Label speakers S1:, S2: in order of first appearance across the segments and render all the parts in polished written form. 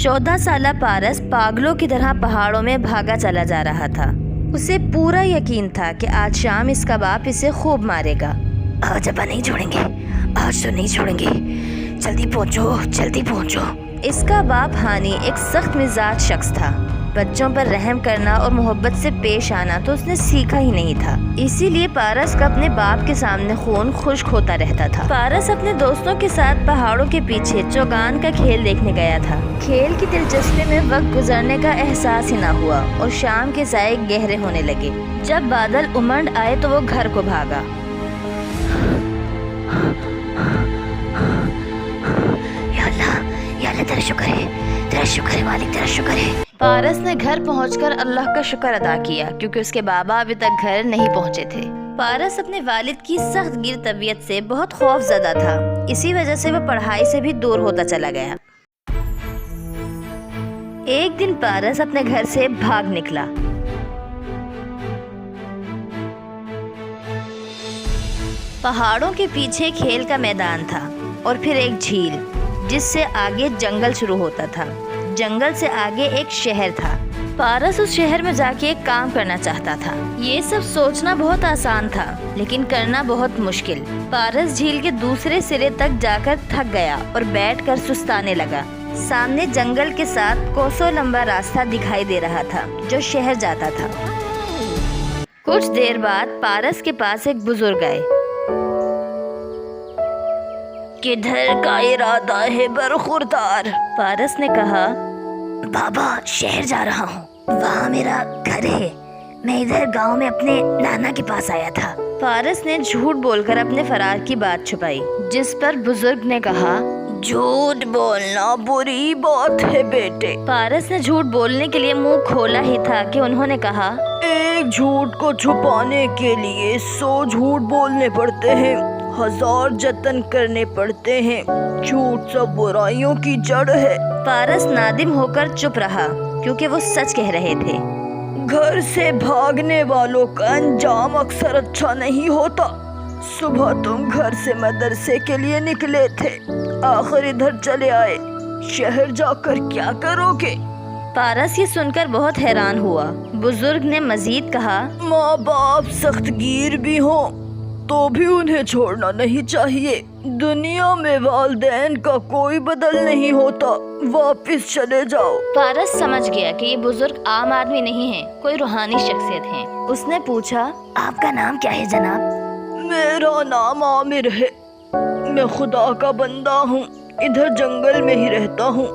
S1: 14 साला पारस पागलों की तरह पहाड़ों में भागा चला जा रहा था। उसे पूरा यकीन था कि आज शाम इसका बाप इसे खूब मारेगा।
S2: आज अब्बा नहीं छोड़ेंगे, आज तो नहीं छोड़ेंगे, जल्दी पहुंचो, जल्दी पहुंचो।
S1: इसका बाप हानि एक सख्त मिजाज शख्स था। बच्चों पर रहम करना और मोहब्बत से पेश आना तो उसने सीखा ही नहीं था। इसीलिए पारस का अपने बाप के सामने खून खुश्क होता रहता था। पारस अपने दोस्तों के साथ पहाड़ों के पीछे चौगान का खेल देखने गया था। खेल की दिलचस्पी में वक्त गुजरने का एहसास ही ना हुआ और शाम के साए गहरे होने लगे। जब बादल उमड़ आए तो वो घर को भागा।
S2: या अल्लाह तेरा शुक्र है मालिक, तेरा शुक्र है।
S1: पारस ने घर पहुंचकर अल्लाह का शुक्र अदा किया क्योंकि उसके बाबा अभी तक घर नहीं पहुंचे थे। पारस अपने वालिद की सख्त गिर तबीयत से बहुत खौफजदा था। इसी वजह से वह पढ़ाई से भी दूर होता चला गया। एक दिन पारस अपने घर से भाग निकला। पहाड़ों के पीछे खेल का मैदान था और फिर एक झील, जिससे आगे जंगल शुरू होता था। जंगल से आगे एक शहर था। पारस उस शहर में जाके एक काम करना चाहता था। ये सब सोचना बहुत आसान था लेकिन करना बहुत मुश्किल। पारस झील के दूसरे सिरे तक जाकर थक गया और बैठकर सुस्ताने लगा। सामने जंगल के साथ कोसों लंबा रास्ता दिखाई दे रहा था जो शहर जाता था। कुछ देर बाद पारस के पास एक बुजुर्ग आए।
S2: किधर का इरादा है बरखुरदार?
S1: पारस ने कहा,
S2: बाबा शहर जा रहा हूँ, वहाँ मेरा घर है। मैं इधर गांव में अपने नाना के पास आया था।
S1: पारस ने झूठ बोलकर अपने फरार की बात छुपाई, जिस पर बुजुर्ग ने कहा,
S2: झूठ बोलना बुरी बात है बेटे।
S1: पारस ने झूठ बोलने के लिए मुंह खोला ही था कि उन्होंने कहा,
S2: एक झूठ को छुपाने के लिए 100 झूठ बोलने पड़ते हैं, 1000 जतन करने पड़ते हैं। झूठ सब बुराइयों की जड़ है।
S1: पारस नादिम होकर चुप रहा क्योंकि वो सच कह रहे थे।
S2: घर से भागने वालों का अंजाम अक्सर अच्छा नहीं होता। सुबह तुम घर से मदरसे के लिए निकले थे, आखिर इधर चले आए। शहर जाकर क्या करोगे?
S1: पारस ये सुनकर बहुत हैरान हुआ। बुजुर्ग ने मजीद कहा,
S2: माँ बाप सख्तगीर भी हो तो भी उन्हें छोड़ना नहीं चाहिए। दुनिया में वालिदैन का कोई बदल नहीं होता। वापस चले जाओ।
S1: पारस समझ गया कि ये बुजुर्ग आम आदमी नहीं है, कोई रूहानी शख्सियत है। उसने पूछा,
S2: आपका नाम क्या है जनाब? मेरा नाम आमिर है। मैं खुदा का बंदा हूँ, इधर जंगल में ही रहता हूँ।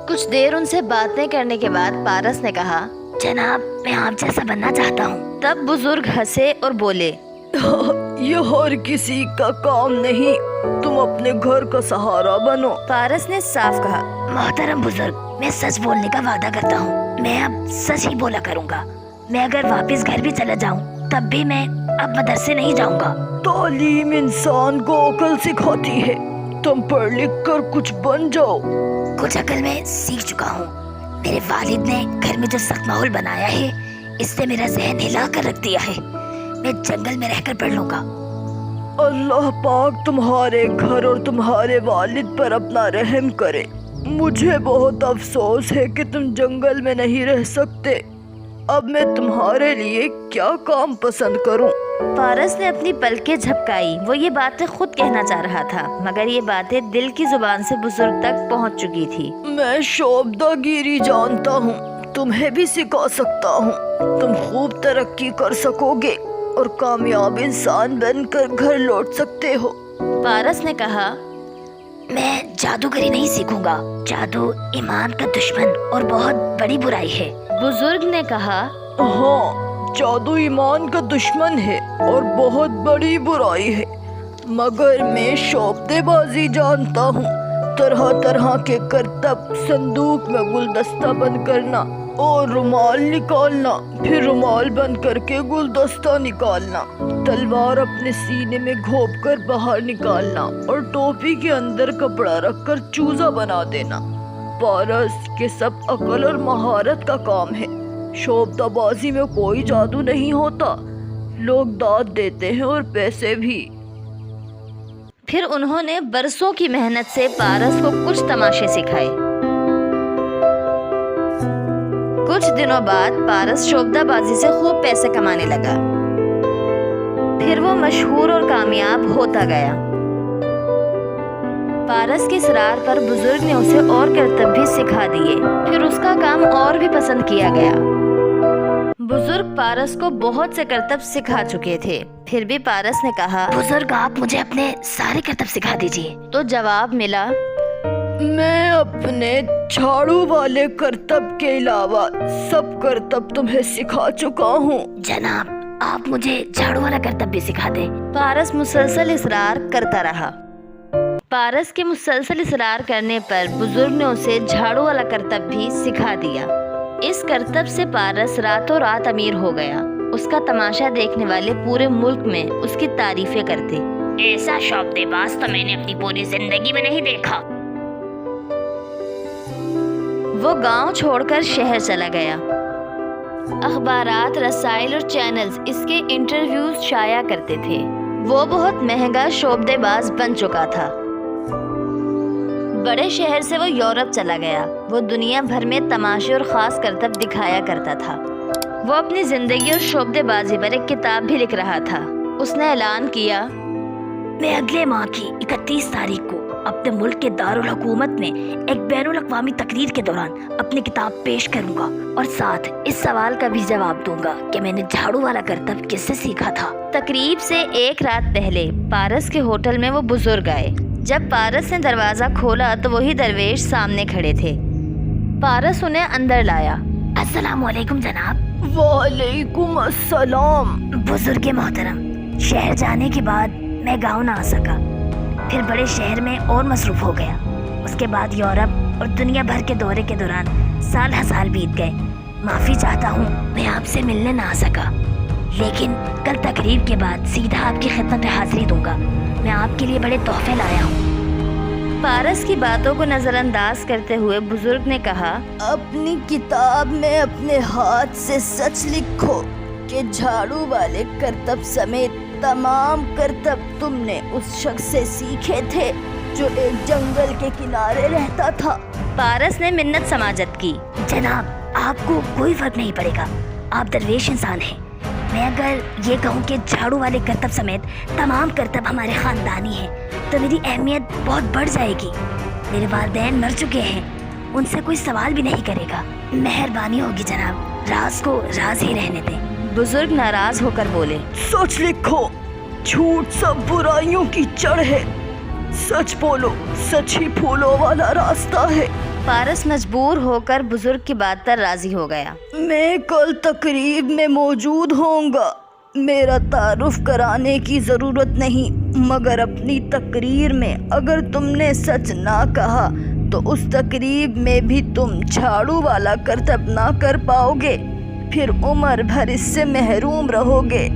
S1: कुछ देर उनसे बातें करने के बाद पारस ने कहा,
S2: जनाब मैं आप जैसा बनना चाहता हूँ।
S1: तब बुजुर्ग हंसे और बोले,
S2: ये हर किसी का काम नहीं, तुम अपने घर का सहारा बनो।
S1: पारस ने साफ कहा,
S2: मोहतरम बुजुर्ग, मैं सच बोलने का वादा करता हूँ। मैं अब सच ही बोला करूँगा। मैं अगर वापस घर भी चला जाऊँ तब भी मैं अब मदरसे नहीं जाऊँगा। तालीम इंसान को अकल सिखाती है। तुम पढ़ लिख कर कुछ बन जाओ। कुछ अकल मैं सीख चुका हूँ। मेरे वालिद ने घर में जो सख्त माहौल बनाया है, इससे मेरा जहन हिला कर रख दिया है। मैं जंगल में रहकर पढ़ लूंगा। अल्लाह पाक तुम्हारे घर और तुम्हारे वालिद पर अपना रहम करे। मुझे बहुत अफसोस है कि तुम जंगल में नहीं रह सकते। अब मैं तुम्हारे लिए क्या काम पसंद करूं?
S1: पारस ने अपनी पलकें झपकाई। वो ये बातें खुद कहना चाह रहा था मगर ये बातें दिल की जुबान से बुजुर्ग तक पहुंच चुकी थी।
S2: मैं शोबदागिरी जानता हूँ, तुम्हें भी सिखा सकता हूँ। तुम खूब तरक्की कर सकोगे और कामयाब इंसान बनकर घर लौट सकते हो।
S1: पारस ने कहा,
S2: मैं जादूगरी नहीं सीखूंगा। जादू ईमान का दुश्मन और बहुत बड़ी बुराई है।
S1: बुजुर्ग ने कहा,
S2: हाँ, जादू ईमान का दुश्मन है और बहुत बड़ी बुराई है, मगर मैं शोबदेबाजी जानता हूँ। तरह तरह के करतब, संदूक में गुलदस्ता बंद करना और रुमाल निकालना, फिर रुमाल बंद करके गुलदस्ता निकालना, तलवार अपने सीने में घोंप कर बाहर निकालना और टोपी के अंदर कपड़ा रखकर चूजा बना देना। पारस के सब अकल और महारत का काम है। शोबदाबाजी में कोई जादू नहीं होता। लोग दाद देते हैं और पैसे भी।
S1: फिर उन्होंने बरसों की मेहनत से पारस को कुछ तमाशे सिखाए। कुछ दिनों बाद पारस शोबदाबाजी से खूब पैसे कमाने लगा। फिर वो मशहूर और कामयाब होता गया। पारस के इसरार पर बुजुर्ग ने उसे और करतब भी सिखा दिए। फिर उसका काम और भी पसंद किया गया। बुजुर्ग पारस को बहुत से करतब सिखा चुके थे। फिर भी पारस ने कहा,
S2: बुजुर्ग आप मुझे अपने सारे करतब सिखा दीजिए।
S1: तो जवाब मिला,
S3: मैं अपने झाड़ू वाले करतब के अलावा सब करतब तुम्हें सिखा चुका हूँ।
S2: जनाब आप मुझे झाड़ू वाला करतब भी सिखा दे।
S1: पारस मुसलसल इसरार करता रहा। पारस के मुसलसल इसरार करने पर बुजुर्ग ने उसे झाड़ू वाला करतब भी सिखा दिया। इस करतब से पारस रातों रात अमीर हो गया। उसका तमाशा देखने वाले पूरे मुल्क में उसकी तारीफें करते।
S2: ऐसा शौकबाज तो मैंने अपनी पूरी जिंदगी में नहीं देखा।
S1: वो गांव छोड़कर शहर चला गया। अखबारात, रसाइल और चैनल्स इसके इंटरव्यूज शाया करते थे। वो बहुत महंगा शोबदेबाज बन चुका था। बड़े शहर से वो यूरोप चला गया। वो दुनिया भर में तमाशे और खास करतब दिखाया करता था। वो अपनी जिंदगी और शोबदेबाजी पर एक किताब भी लिख रहा था। उसने ऐलान किया,
S2: मैं अगले माह की 31 तारीख को अपने मुल्क के दारुल हुकूमत में एक बैनुल अक़वामी तकरीर के दौरान अपनी किताब पेश करूंगा और साथ इस सवाल का भी जवाब दूंगा कि मैंने झाड़ू वाला करतब किससे सीखा था।
S1: तकरीब से एक रात पहले पारस के होटल में वो बुजुर्ग आए। जब पारस ने दरवाजा खोला तो वही दरवेश सामने खड़े थे। पारस उन्हें अंदर लाया।
S2: अस्सलामुअलैकुम जनाब।
S3: वालेकुम अस्सलाम।
S2: बुजुर्ग मोहतरम, शहर जाने के बाद मैं गाँव ना आ सका। फिर बड़े शहर में और मसरूफ हो गया। उसके बाद यूरोप और दुनिया भर के दौरे के दौरान साल हजार बीत गए। माफ़ी चाहता हूँ मैं आपसे मिलने ना आ सका, लेकिन कल तकरीब के बाद सीधा आपकी खिदमत में हाजिरी दूंगा। मैं आपके लिए बड़े तोहफे लाया हूँ।
S1: पारस की बातों को नजरअंदाज करते हुए बुजुर्ग ने कहा,
S3: अपनी किताब में अपने हाथ से सच लिखो कि झाड़ू वाले करतब समेत तमाम करतब तुमने उस शख्स से सीखे थे जो एक जंगल के किनारे रहता था।
S1: पारस ने मिन्नत समाजत की।
S2: जनाब आपको कोई फर्क नहीं पड़ेगा, आप दरवेश इंसान हैं। मैं अगर ये कहूँ कि झाड़ू वाले करतब समेत तमाम करतब हमारे खानदानी हैं तो मेरी अहमियत बहुत बढ़ जाएगी। मेरे वालिदैन मर चुके हैं, उनसे कोई सवाल भी नहीं करेगा। मेहरबानी होगी जनाब, राज को राज ही रहने दें।
S1: बुजुर्ग नाराज होकर बोले,
S3: सच लिखो, झूठ सब बुराइयों की जड़ है। सच बोलो, सच ही फूलों वाला रास्ता है।
S1: पारस मजबूर होकर बुजुर्ग की बात पर राजी हो गया।
S3: मैं कल तकरीब में मौजूद होऊंगा। मेरा तारुफ कराने की जरूरत नहीं, मगर अपनी तकरीर में अगर तुमने सच ना कहा तो उस तकरीब में भी तुम झाड़ू वाला करतब ना कर पाओगे। फिर उम्र भर इससे महरूम रहोगे।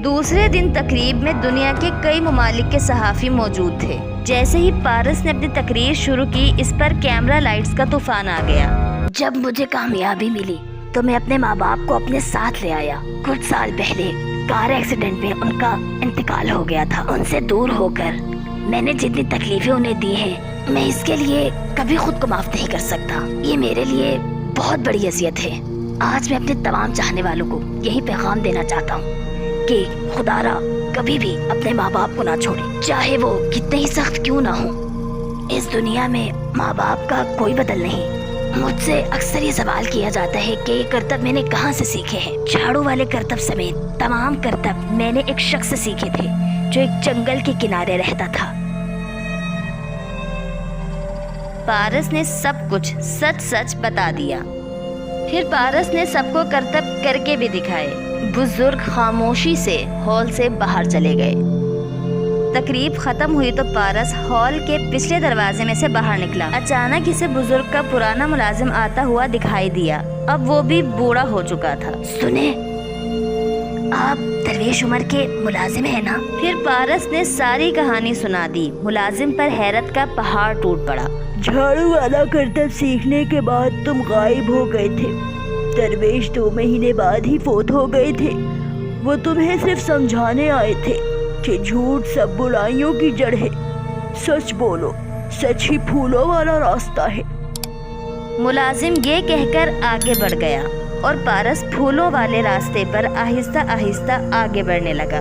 S1: दूसरे दिन तकरीब में दुनिया के कई ममालिक के सहाफ़ी मौजूद थे। जैसे ही पारस ने अपनी तकरीर शुरू की, इस पर कैमरा लाइट्स का तूफान आ गया।
S2: जब मुझे कामयाबी मिली तो मैं अपने माँ बाप को अपने साथ ले आया। कुछ साल पहले कार एक्सीडेंट में उनका इंतकाल हो गया था। उनसे दूर होकर मैंने जितनी तकलीफें उन्हें दी हैं, मैं इसके लिए कभी खुद को माफ नहीं कर सकता। ये मेरे लिए बहुत बड़ी अज़ियत है। आज मैं अपने तमाम चाहने वालों को यही पैगाम देना चाहता हूँ कि खुदारा कभी भी अपने माँ बाप को ना छोड़े, चाहे वो कितने ही सख्त क्यों ना हो। इस दुनिया में माँ बाप का कोई बदल नहीं। मुझसे अक्सर ये सवाल किया जाता है कि ये करतब मैंने कहाँ से सीखे हैं। झाड़ू वाले करतब समेत तमाम करतब मैंने एक शख्स से सीखे थे जो एक जंगल के किनारे रहता था।
S1: पारस ने सब कुछ सच सच बता दिया। फिर पारस ने सबको करतब करके भी दिखाए। बुजुर्ग खामोशी से हॉल से बाहर चले गए। तकरीब खत्म हुई तो पारस हॉल के पिछले दरवाजे में से बाहर निकला। अचानक इसे बुजुर्ग का पुराना मुलाजिम आता हुआ दिखाई दिया। अब वो भी बूढ़ा हो चुका था।
S2: सुने, आप दरवेश उमर के मुलाजिम है ना?
S1: फिर पारस ने सारी कहानी सुना दी। मुलाजिम पर हैरत का पहाड़ टूट पड़ा।
S3: झाड़ू वाला करतब सीखने के बाद तुम गायब हो गए थे। दरवेश 2 महीने बाद ही फोत हो गए थे। वो तुम्हें सिर्फ समझाने आए थे कि झूठ सब बुराइयों की जड़ है। सच बोलो, सच ही फूलों वाला रास्ता है।
S1: मुलाजिम ये कहकर आगे बढ़ गया और पारस फूलों वाले रास्ते पर आहिस्ता आहिस्ता आगे बढ़ने लगा।